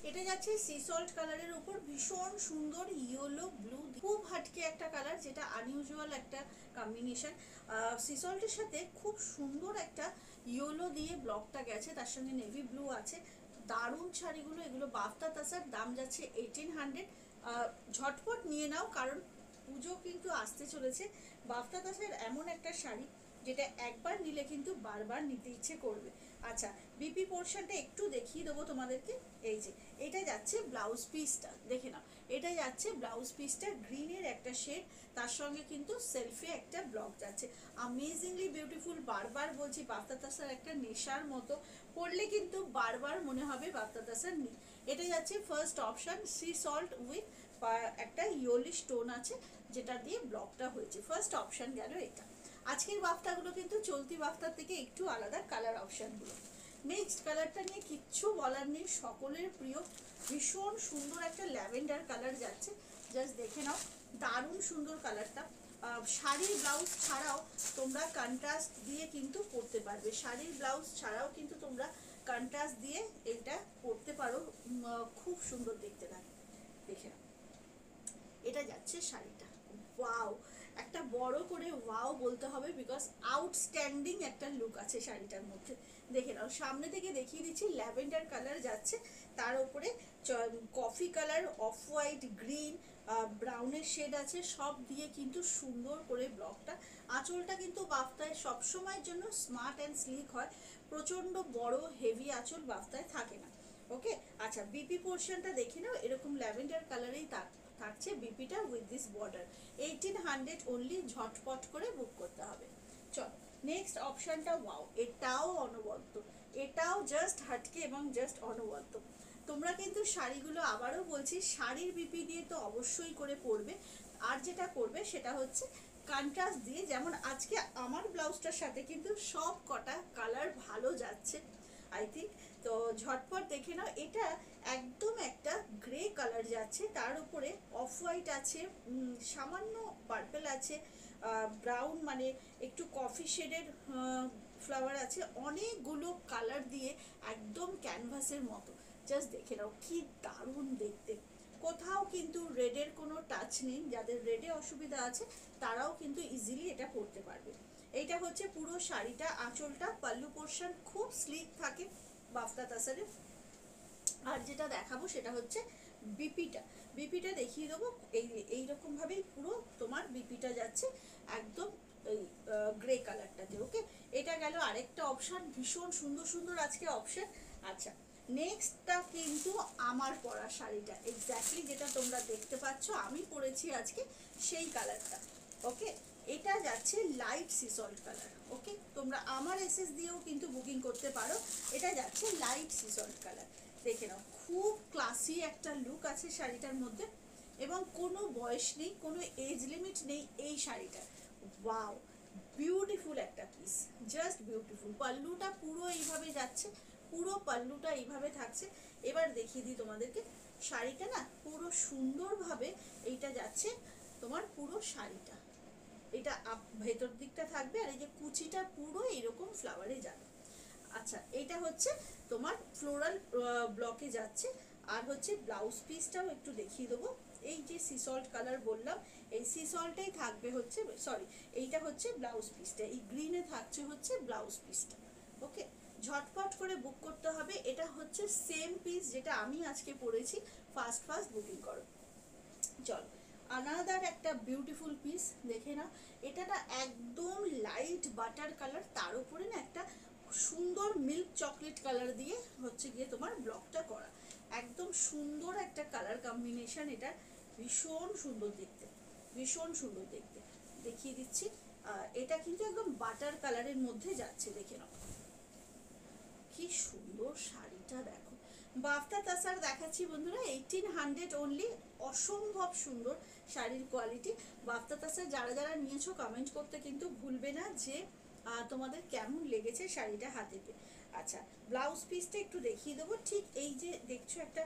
এটা যাচ্ছে sea salt কালারের উপর, ভীষণ সুন্দর ইয়েলো ব্লু, খুব হাটকে একটা কালার, যেটা আনইউজুয়াল একটা কম্বিনেশন। সি সল্টের সাথে খুব সুন্দর একটা ইয়েলো দিয়ে ব্লকটা গেছে, তার সঙ্গে নেভি ব্লু আছে। দারুণ শাড়িগুলো এগুলো। বাফতা তাসার দাম যাচ্ছে 1800। ঝটপট নিয়ে নাও, কারণ পুজো কিন্তু আসতে চলেছে। বাফতা তাসার এমন একটা শাড়ি যেটা একবার নিলে কিন্তু বারবার নিতে ইচ্ছে করবে। আচ্ছা, বিপি পোর্শনটা একটু দেখিয়ে দেবো তোমাদেরকে। এই যে এটা যাচ্ছে ব্লাউজ পিসটা, দেখে নাও। এটা যাচ্ছে ব্লাউজ পিসটা, গ্রিনের একটা শেড, তার সঙ্গে কিন্তু সেলফে একটা ব্লক যাচ্ছে। আমেজিংলি বিউটিফুল। বারবার বলছি, বাফতা তাসার একটা নেশার মতো, পরলে কিন্তু বারবার মনে হবে বাফতা তাসার নেই। এটা যাচ্ছে first option, sea salt with একটা ইয়োলি স্টোন আছে, যেটা দিয়ে ব্লকটা হয়েছে। ফার্স্ট অপশন গেল এটা। আজকের বাফতাগুলো কিন্তু চলতি বাফতার থেকে একটু আলাদা কালার অপশানগুলো। নেক্সট কালারটা নিয়ে কিচ্ছু বলার নেই, সকলের প্রিয়, ভীষণ সুন্দর একটা ল্যাভেন্ডার কালার যাচ্ছে। জাস্ট দেখে নাও, দারুণ সুন্দর কালারটা। শাড়ির ব্লাউজ ছাড়াও তোমরা কন্ট্রাস্ট দিয়ে কিন্তু পরতে পারবে। শাড়ির ব্লাউজ ছাড়াও কিন্তু তোমরা কন্ট্রাস্ট দিয়ে এটা পরতে পারো, খুব সুন্দর দেখতে লাগে। দেখে নাও, এটা যাচ্ছে শাড়িটা। ওয়াও, একটা বড় করে ওয়াও বলতে হবে, বিকজ আউটস্ট্যান্ডিং একটা লুক আছে শাড়িটার মধ্যে। দেখে নাও, সামনে থেকে দেখিয়ে দিচ্ছি। ল্যাভেন্ডার কালার যাচ্ছে, তার উপরে coffee colour, off white, green, ব্রাউনের শেড আছে, সব দিয়ে কিন্তু সুন্দর করে ব্লকটা। আঁচলটা কিন্তু বাফতায় সবসময়ের জন্য স্মার্ট অ্যান্ড স্লিক হয়, প্রচণ্ড বড় হেভি আঁচল বাফতায় থাকে না। ওকে, আচ্ছা, বিপি পোর্শনটা দেখে নাও, এরকম ল্যাভেন্ডার কালারেই থাকছে বিপিটা উইথ দিস বর্ডার। 1800 অনলি, ঝটপট করে বুক করতে হবে। চল, নেক্সট অপশনটা। ওয়াও, এটাও অনবদ্য, এটাও জাস্ট হাটকে এবং জাস্ট অনবদ্য। তোমরা কিন্তু শাড়িগুলো, আবারও বলছি, শাড়ির বিপি দিয়ে তো অবশ্যই করে পরবে। আর যেটা করবে সেটা হচ্ছে কন্ট্রাস্ট দিয়ে, যেমন আজকে আমার ব্লাউজটার সাথে কিন্তু সব কটা কালার ভালো যাচ্ছে আই থিঙ্ক। তো ঝটপট দেখে নাও, এটা একদম একটা গ্রে কালার যাচ্ছে, তার উপরে অফ হোয়াইট আছে, সামান্য পার্পল আছে, ব্রাউন মানে একটু কফি শেডের ফ্লাওয়ার আছে, অনেকগুলো কালার দিয়ে একদম ক্যানভাসের মতো। জাস্ট দেখে নাও, কি দারুণ দেখতে। কোথাও কিন্তু রেডের কোনো টাচ নেই, যাদের রেডে অসুবিধা আছে তারাও কিন্তু ইজিলি এটা পরতে পারবে। এইটা হচ্ছে পুরো শাড়িটা, আঁচলটা, পাল্লু পোর্শন খুব স্লিক থাকে বাফতা তাসারে। আর যেটা দেখাবো সেটা হচ্ছে বিপিটা। বিপিটা দেখিয়ে দেবো, এইরকম ভাবেই পুরো তোমার বিপিটা যাচ্ছে একদম এই গ্রে কালারটাতে। ওকে, এটা গেল আরেকটা অপশান, ভীষণ সুন্দর সুন্দর আজকে অপশান। আচ্ছা, নেক্সটটা কিন্তু আমার পরা শাড়িটা, এক্স্যাক্টলি যেটা তোমরা দেখতে পাচ্ছ আমি পরেছি আজকে, সেই কালারটা। ওকে, এটা যাচ্ছে লাইট সি সল্ট কালার। ওকে, তোমরা আমার এসএস দিয়েও কিন্তু বুকিং করতে পারো। এটা যাচ্ছে লাইট সি সল্ট কালার। দেখে নাও, খুব ক্লাসি একটা লুক আছে শাড়িটার মধ্যে, এবং কোনো বয়স নেই, কোনো এজ লিমিট নেই এই শাড়িটার। ওয়াও, বিউটিফুল একটা পিস, জাস্ট বিউটিফুল। পাল্লুটা পুরো এইভাবে যাচ্ছে, পুরো পাল্লুটা এইভাবে থাকছে। এবার দেখিয়ে দিই তোমাদেরকে শাড়িটা, না পুরো সুন্দরভাবে এইটা যাচ্ছে তোমার পুরো শাড়িটা। এটা ভেতর দিকটা থাকবে, আর এই যে কুচিটা পুরো এরকম ফ্লাওয়ারে যাবে। আচ্ছা, এটা হচ্ছে তোমার ফ্লোরাল ব্লকে যাচ্ছে। আর হচ্ছে ব্লাউজ পিসটাও একটু দেখিয়ে দেবো। এই যে সি সল্ট কালার বললাম, এই সি সল্টেই থাকবে হচ্ছে, সরি, এইটা হচ্ছে ব্লাউজ পিসটা, এই গ্রিনে থাকছে হচ্ছে ব্লাউজ পিসটা। ওকে, ঝটপট করে বুক করতে হবে। এটা হচ্ছে সেম পিস যেটা আমি আজকে পরেছি। ফার্স্ট ফার্স্ট বুকিং করো। চলো, আনাদার একটা বিউটিফুল পিস দেখে না। এটা না একদম লাইট বাটার কালার, তার উপরে না একটা সুন্দর মিল্ক চকলেট কালার দিয়ে হচ্ছে গিয়ে তোমার ব্লকটা করা। একদম সুন্দর একটা কালার কম্বিনেশন, এটা ভীষণ সুন্দর দেখতে, ভীষণ সুন্দর দেখতে। দেখিয়ে দিচ্ছি, এটা কিন্তু একদম বাটার কালারের মধ্যে যাচ্ছে। দেখে নাও, কি সুন্দর শাড়িটা দেখো। বাফতা তাসার দেখাচ্ছি বন্ধুরা, 1800 অনলি, অসম্ভব সুন্দর শাড়ির কোয়ালিটি। বাফতা তাসার যারা যারা নিয়েছো কমেন্ট করতে কিন্তু ভুলবে না যে তোমাদের কেমন লেগেছে শাড়িটা হাতে পেয়ে। আচ্ছা, ব্লাউজ পিসটা একটু দেখিয়ে দেবো। ঠিক এই যে দেখছো একটা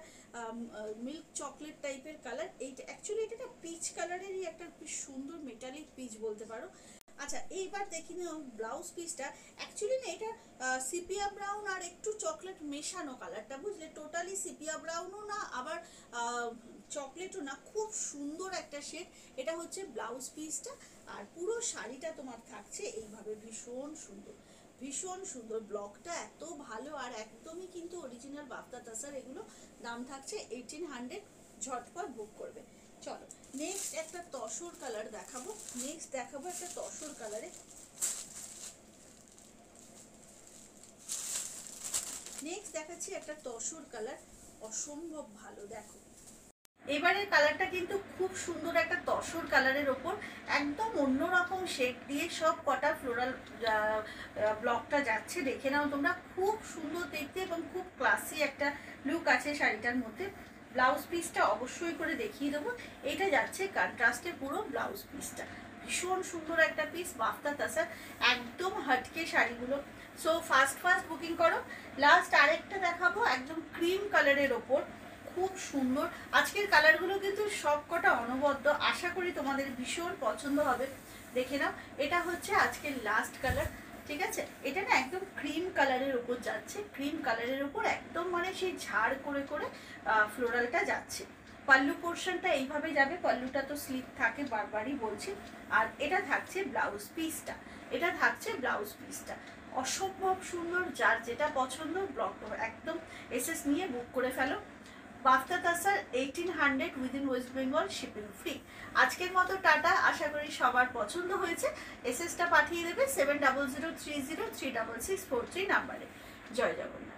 মিল্ক চকলেট টাইপের কালার, এইটা অ্যাকচুয়ালি এটা একটা পিচ কালারেরই একটা সুন্দর মেটালিক পিচ বলতে পারো। আচ্ছা এইবার দেখি নিও ব্লাউজ পিসটা। অ্যাকচুয়ালি না এটা সিপিয়া ব্রাউন আর একটু চকলেট মেশানো কালারটা, বুঝলে, টোটালি সিপিয়া ব্রাউনও না আবার চকলেটও না, খুব সুন্দর একটা শেড। এটা হচ্ছে ব্লাউজ পিসটা। আর পুরো শাড়িটা তোমার থাকছে এইভাবে, ভীষণ সুন্দর, ভীষণ সুন্দর। ব্লকটা এত ভালো আর একদমই কিন্তু অরিজিনাল বাফতা তাসার। এগুলো দাম থাকছে 1800, ঝটপট বুক করবে। চলো নেক্সট একটা তসর কালার দেখাবো। নেক্সট দেখাবো একটা তসর কালারে। নেক্সট দেখাচ্ছি একটা তসর কালার, অসম্ভব ভালো। দেখো এবারের কালারটা কিন্তু খুব সুন্দর একটা তসর কালারের ওপর একদম অন্যরকম শেড দিয়ে সব কটা ফ্লোরাল ব্লকটা যাচ্ছে। দেখে নাও তোমরা, খুব সুন্দর দেখতে এবং খুব ক্লাসি একটা লুক আছে শাড়িটার মধ্যে। ব্লাউজ পিসটা অবশ্যই করে দেখিয়ে দেবো। এটা যাচ্ছে কন্ট্রাস্টে পুরো ব্লাউজ পিসটা, ভীষণ সুন্দর একটা পিস, বাফতা তাসার, একদম হটকে শাড়িগুলো। সো ফাস্ট ফাস্ট বুকিং করো। লাস্ট আরেকটা দেখাবো একদম ক্রিম কালারের ওপর, খুব সুন্দর। আজকের কালারগুলো কিন্তু সব কটা অনবদ্য, আশা করি তোমাদের ভীষণ পছন্দ হবে। দেখে নাও, এটা হচ্ছে আজকের লাস্ট কালার, ঠিক আছে। এটা না একদম ক্রিম কালারের উপর যাচ্ছে, ক্রিম কালারের উপর একদম মানে সেই ঝাড় করে করে ফ্লোরালটা যাচ্ছে। পাল্লু পোর্শনটা এইভাবে যাবে, পাল্লুটা তো স্লিপ থাকে বারবারই বলছি। আর এটা থাকছে ব্লাউজ পিসটা, এটা থাকছে ব্লাউজ পিসটা, অসম্ভব সুন্দর। যার যেটা পছন্দ ব্লক একদম এসএস নিয়ে বুক করে ফেলো। বাফতা তাসার 1800 within West Bengal, shipping free. আজকের মতো টাটা, আশা করি সবার পছন্দ হয়েছে। এসএসটা পাঠিয়ে দেবে 7003036643 নাম্বারে। জয় জগন্নাথ।